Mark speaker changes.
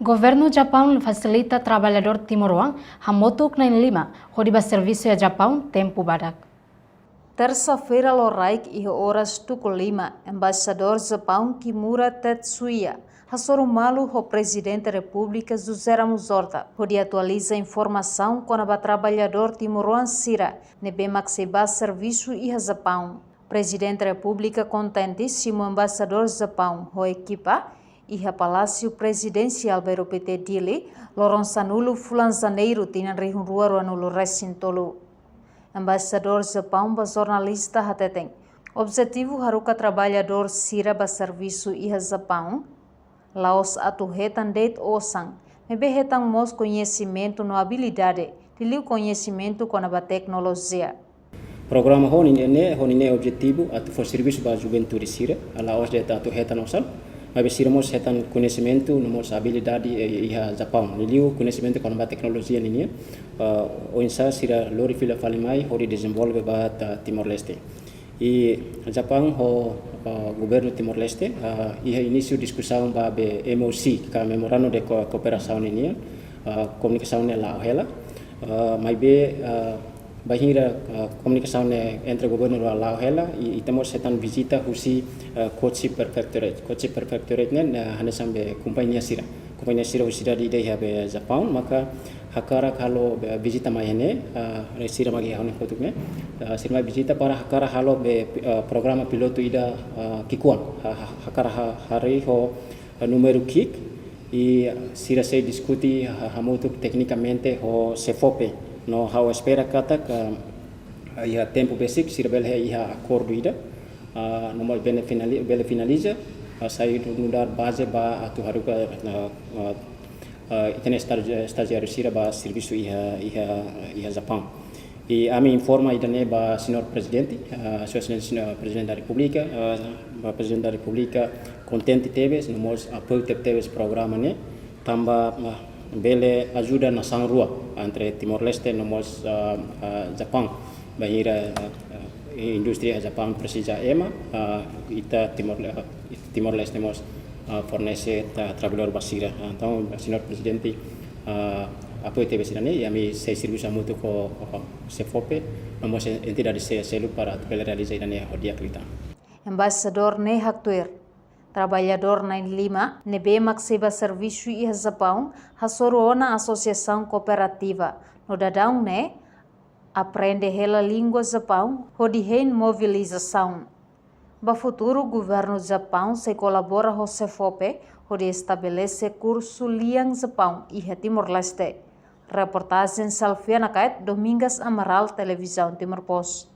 Speaker 1: Governo Japão facilita trabalhador timoruan hamotuk na lima hodiba serviço a Japão tempo badak.
Speaker 2: Terça-feira, Loraik e horas tukulima, embaixador Japão Kimura Tetsuya, Hassorumalu, o presidente da República José Ramos Horta, pode atualizar informação com o trabalhador timoruan Sira, nebe maxeba serviço e Japão. Presidente da República contentíssimo embaixador Japão, o equipa, e a Palácio Presidencial Bairo PT Dili, Loron Sanulo Fulan Janeiro, tinan rihun ruaro anulo recintolo. Embaixador Japão ba jornalista hateteng. Objetivo haruka trabalhador sira ba serviço e Japão, laos atuhetan det osang, mebe hetang mos conhecimento no habilidade, tiliu conhecimento com a tecnologia.
Speaker 3: Programa honine objetivo atu for serviço ba juventude sira, laos det atuhetan osang. Mas siramos hetan conhecimento, nomos habilidade iha Japão. Niliu conhecimento com a tecnologia ninia. O insa sira lori fila falimai hori desenvolve ba Timor-Leste. E Japão ho governo Timor-Leste iha início discussão ba be MOC, ka memorando de cooperação ninia, comunicação nela hela. Mas be bahira komunikasi entre governo da Laohela e temos setan visita husi Kochi Prefectorate nen hanya sampai kompanיה sira usira di deh be Japão maka hakara kalau visita mayane sira magi hone fotukne sira visita para hakara halo be programa piloto ida kikuan hakara hari ho número kik e sira se discuti hamutuk tecnicamente ho sefope no how espera kata ka ia tempo basic sirbel he ia acordo ida no mal bene finaliza sai mudar base ba atu haruka itene estagiário sira ba serviço ia Japão e ami informa idane ba senhor presidente senhor presidente da república ba presidente da república contente teve no mos apoio teve programa ne tamba bele ajuda na sangrua entre Timor-Leste nomos Japão bahira industria Japão precisa ema ita Timor-Leste mos fornece trabalhador basira então senhor presidente apoio teve sirane e ami sei serviço muito com CFOP nomos entidade selo para realizar idane hodia klita
Speaker 2: Embaixador ne haktuer trabalhador na lima, nebe maxiba serviço e Japão, hasoroona associação cooperativa. No dadão ne, aprende a língua Japão, hodihen mobilização. Ba futuro, governo Japão se colabora com o CFOP, onde estabelece curso liang Japão e Timor-Leste. Reportagem Salfiana Kait, Domingas Amaral, Televisão Timor Post.